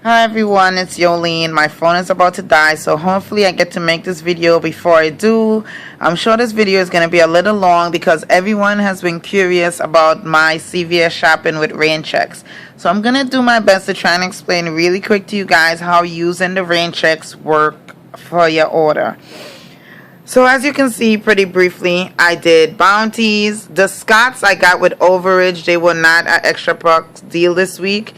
Hi everyone, it's Yolene. My phone is about to die, so hopefully I get to make this video before I do. I'm sure this video is going to be a little long because everyone has been curious about my CVS shopping with rain checks. So I'm going to do my best to try and explain really quick to you guys how using the rain checks work for your order. So as you can see pretty briefly, I did Bounties. The Scots I got with overage, they were not an extra bucks deal this week.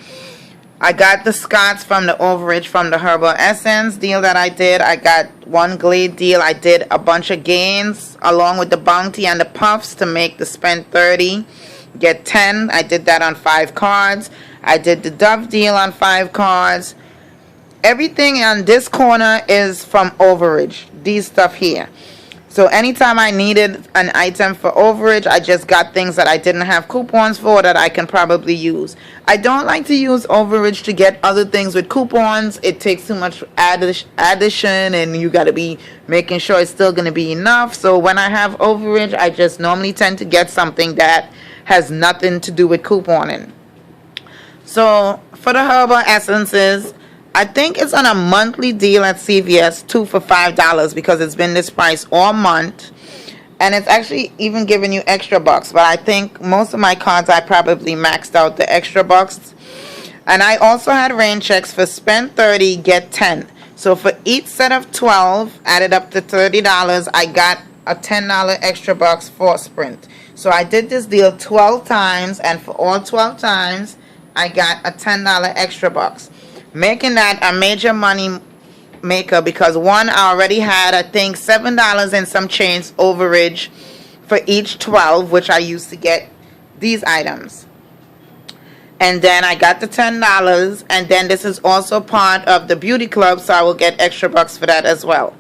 I got the Scots from the overage from the Herbal Essence deal that I did. I got one Glade deal. I did a bunch of gains along with the Bounty and the Puffs to make the spend 30, get 10. I did that on 5 cards. I did the Dove deal on 5 cards. Everything on this corner is from overage. These stuff here. So anytime I needed an item for overage, I just got things that I didn't have coupons for that I can probably use. I don't like to use overage to get other things with coupons. It takes too much addition and you got to be making sure it's still going to be enough. So when I have overage, I just normally tend to get something that has nothing to do with couponing. So for the Herbal Essences, I think it's on a monthly deal at CVS, 2 for $5 because it's been this price all month. And it's actually even giving you extra bucks. But I think most of my cards I probably maxed out the extra bucks. And I also had rain checks for spend 30, get 10. So for each set of 12, added up to $30, I got a $10 extra bucks for Sprint. So I did this deal 12 times, and for all 12 times, I got a $10 extra bucks. Making that a major money maker because one, I already had, I think, $7 and some change overage for each 12, which I used to get these items. And then I got the $10, and then this is also part of the beauty club, so I will get extra bucks for that as well.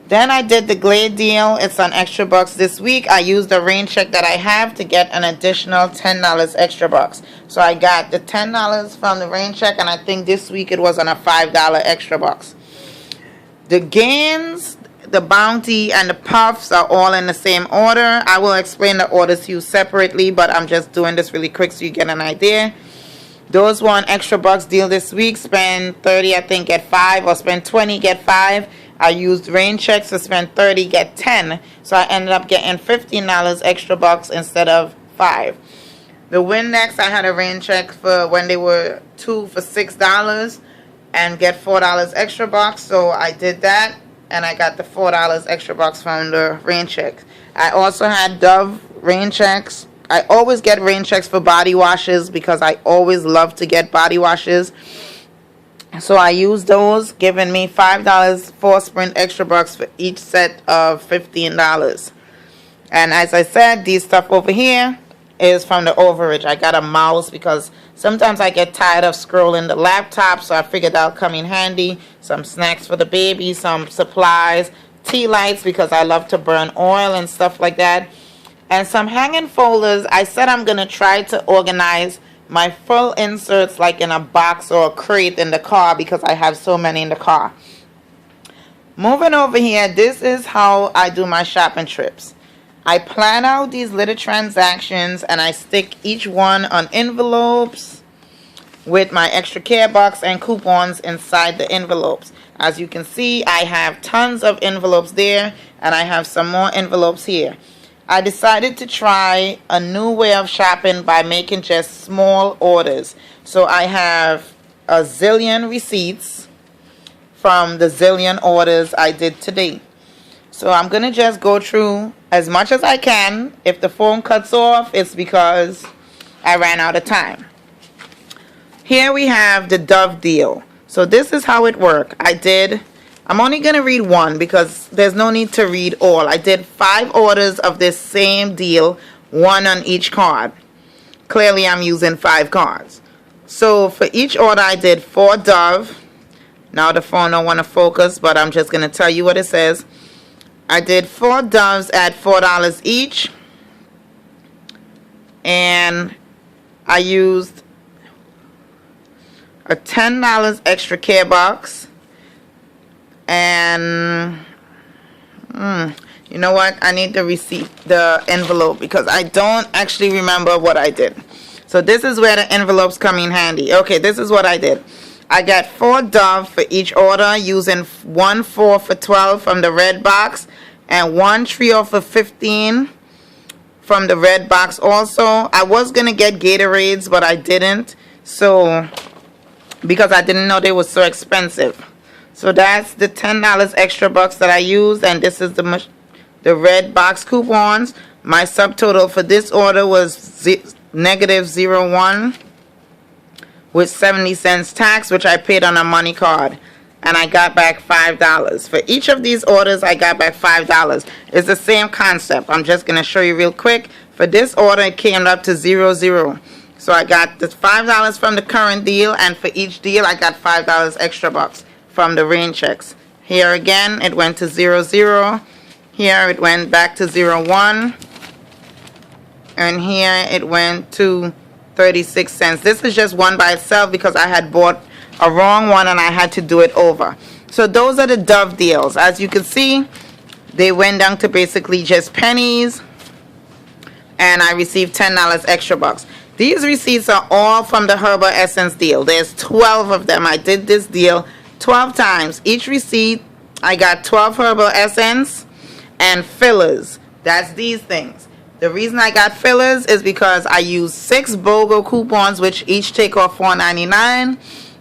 Then I did the Glade deal. It's on extra bucks this week. I used the rain check that I have to get an additional $10 extra bucks. So I got the $10 from the rain check, and I think this week it was on a $5 extra bucks. The gains, the Bounty, and the Puffs are all in the same order. I will explain the orders to you separately, but I'm just doing this really quick so you get an idea. Those were on extra bucks deal this week. Spend 30, I think, get 5, or spend 20, get 5. I used rain checks to spend 30, get 10. So I ended up getting $15 extra bucks instead of 5. The Windex, I had a rain check for when they were 2 for $6 and get $4 extra bucks. So I did that and I got the $4 extra bucks from the rain check. I also had Dove rain checks. I always get rain checks for body washes because I always love to get body washes. So I used those, giving me $5 for Sprint extra bucks for each set of $15. And as I said, these stuff over here is from the overage. I got a mouse because sometimes I get tired of scrolling the laptop, so I figured that'll come in handy. Some snacks for the baby, some supplies, tea lights because I love to burn oil and stuff like that. And some hanging folders. I said I'm going to try to organize my full inserts like in a box or a crate in the car because I have so many in the car. Moving over here, this is how I do my shopping trips. I plan out these little transactions and I stick each one on envelopes with my extra care box and coupons inside the envelopes. As you can see, I have tons of envelopes there and I have some more envelopes here. I decided to try a new way of shopping by making just small orders. So I have a zillion receipts from the zillion orders I did today. So I'm going to just go through as much as I can. If the phone cuts off, it's because I ran out of time. Here we have the Dove deal. So this is how it worked. I'm only going to read one because there's no need to read all. I did 5 orders of this same deal, 1 on each card. Clearly, I'm using 5 cards. So for each order, I did 4 Dove. Now the phone don't want to focus, but I'm just going to tell you what it says. I did 4 Doves at $4 each. And I used a $10 extra care box. And you know what? I need the receipt, the envelope, because I don't actually remember what I did. So this is where the envelopes come in handy. Okay, this is what I did. I got 4 Dove for each order, using 1 4 for $12 from the red box and 1 trio for $15 from the red box also. I was gonna get Gatorades, but I didn't, so because I didn't know they were so expensive. So that's the $10 extra bucks that I used, and this is the red box coupons. My subtotal for this order was -0.01 with 70 cents tax, which I paid on a money card, and I got back $5. For each of these orders, I got back $5. It's the same concept. I'm just going to show you real quick. For this order, it came up to 0.00. So I got the $5 from the current deal, and for each deal, I got $5 extra bucks from the rain checks. Here again, it went to 0.00. Here it went back to 0.1. And here it went to 36 cents. This is just one by itself because I had bought a wrong one and I had to do it over. So those are the Dove deals. As you can see, they went down to basically just pennies, and I received $10 extra bucks. These receipts are all from the Herbal Essence deal. There's 12 of them. I did this deal 12 times. Each receipt, I got 12 Herbal Essence and fillers. That's these things. The reason I got fillers is because I used 6 BOGO coupons, which each take off $4.99,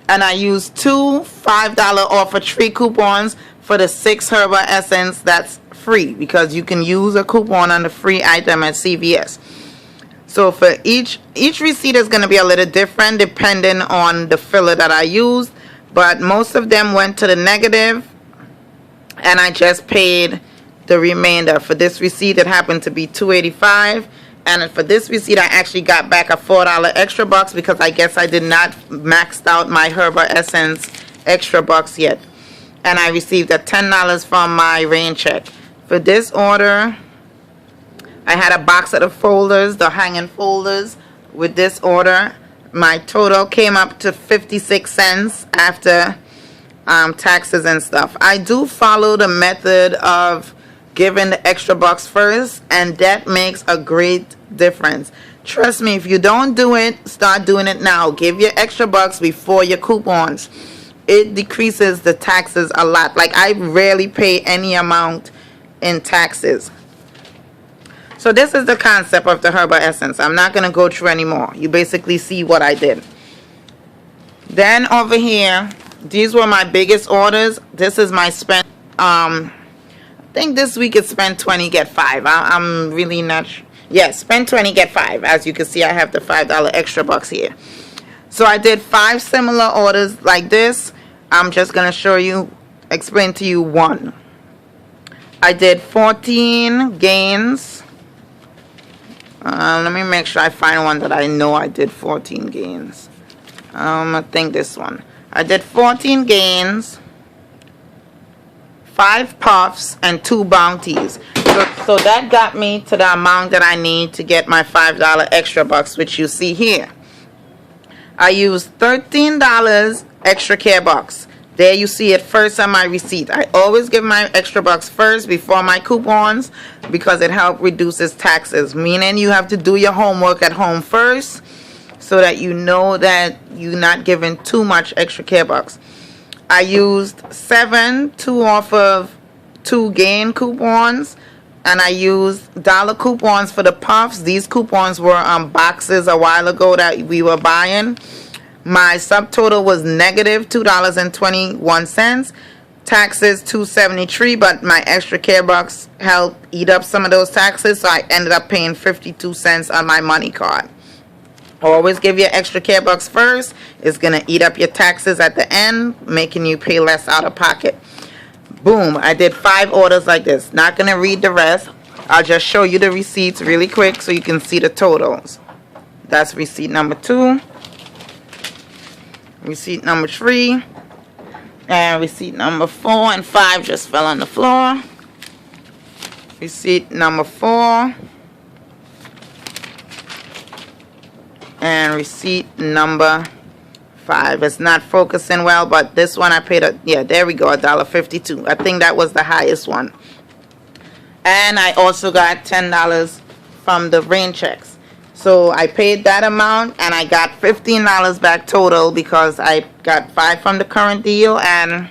and I used 2 $5 off a tree coupons for the 6 Herbal Essence that's free, because you can use a coupon on the free item at CVS. So for each receipt is going to be a little different depending on the filler that I used, but most of them went to the negative, and I just paid the remainder. For this receipt, it happened to be $2.85, and for this receipt, I actually got back a $4 extra bucks because I guess I did not maxed out my Herbal Essence extra bucks yet, and I received a $10 from my rain check. For this order, I had a box of the folders, the hanging folders. With this order, my total came up to 56 cents after taxes and stuff. I do follow the method of giving the extra bucks first, and that makes a great difference. Trust me, if you don't do it, start doing it now. Give your extra bucks before your coupons. It decreases the taxes a lot. Like, I rarely pay any amount in taxes. So this is the concept of the Herbal Essence. I'm not going to go through anymore. You basically see what I did. Then over here, these were my biggest orders. This is my spend. I think this week is spend 20, get 5. I'm really not sure. Yes, spend 20, get 5. As you can see, I have the $5 extra bucks here. So I did 5 similar orders like this. I'm just going to explain to you one. I did 14 gains. Let me make sure I find one that I know I did 14 gains. I think this one. I did 14 gains, 5 puffs, and 2 bounties. So that got me to the amount that I need to get my $5 extra bucks, which you see here. I used $13 extra care bucks. There you see it first on my receipt. I always give my extra bucks first before my coupons because it helps reduces taxes. Meaning you have to do your homework at home first so that you know that you're not giving too much extra care bucks. I used 7 2 off of 2 gain coupons, and I used dollar coupons for the puffs. These coupons were on boxes a while ago that we were buying. My subtotal was negative $2.21. Taxes $2.73, but my extra care bucks helped eat up some of those taxes, so I ended up paying 52 cents on my money card. Always give your extra care bucks first. It's gonna eat up your taxes at the end, making you pay less out of pocket. Boom, I did 5 orders like this. Not gonna read the rest. I'll just show you the receipts really quick so you can see the totals. That's receipt number 2. Receipt number 3, and receipt number 4 and 5 just fell on the floor. Receipt number 4, and receipt number 5. It's not focusing well, but this one I paid there we go, $1.52. I think that was the highest one. And I also got $10 from the rain checks. So I paid that amount and I got $15 back total because I got 5 from the current deal and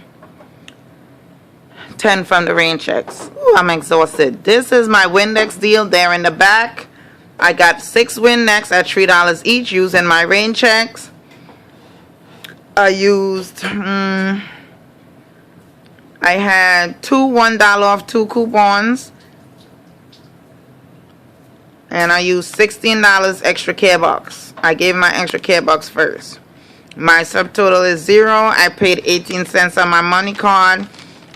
10 from the rain checks. Ooh, I'm exhausted. This is my Windex deal there in the back. I got 6 Windex at $3 each using my rain checks. I used, I had 2 $1 off 2 coupons. And I used $16 extra care bucks. I gave my extra care bucks first. My subtotal is 0. I paid 18 cents on my money card.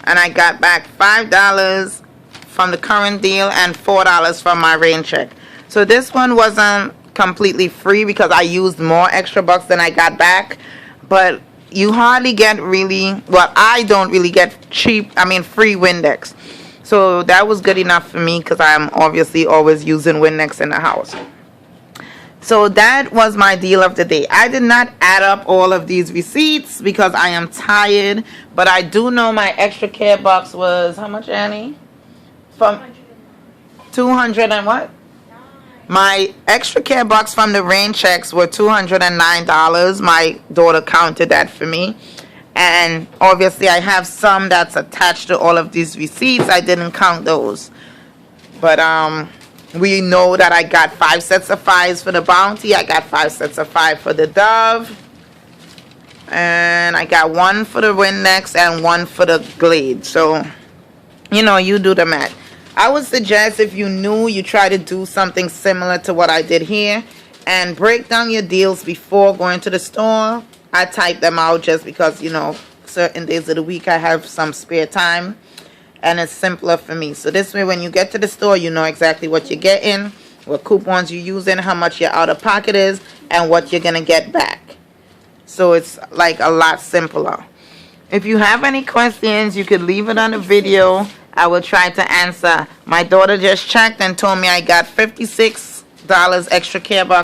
And I got back $5 from the current deal and $4 from my rain check. So this one wasn't completely free because I used more extra bucks than I got back. But you hardly get really, well, I don't really get free Windex. So that was good enough for me because I'm obviously always using Windex in the house. So that was my deal of the day. I did not add up all of these receipts because I am tired. But I do know my extra care box was, how much, Annie? From 200 and what? My extra care box from the rain checks were $209. My daughter counted that for me. And obviously I have some that's attached to all of these receipts. I didn't count those. But we know that I got 5 sets of 5s for the Bounty. I got 5 sets of 5 for the Dove. And I got 1 for the Windex and 1 for the Glade. So, you do the math. I would suggest if you knew, you try to do something similar to what I did here. And break down your deals before going to the store. I type them out just because, certain days of the week I have some spare time. And it's simpler for me. So this way, when you get to the store, you know exactly what you're getting, what coupons you're using, how much your out-of-pocket is, and what you're going to get back. So it's like a lot simpler. If you have any questions, you could leave it on the video. I will try to answer. My daughter just checked and told me I got $56 extra care box.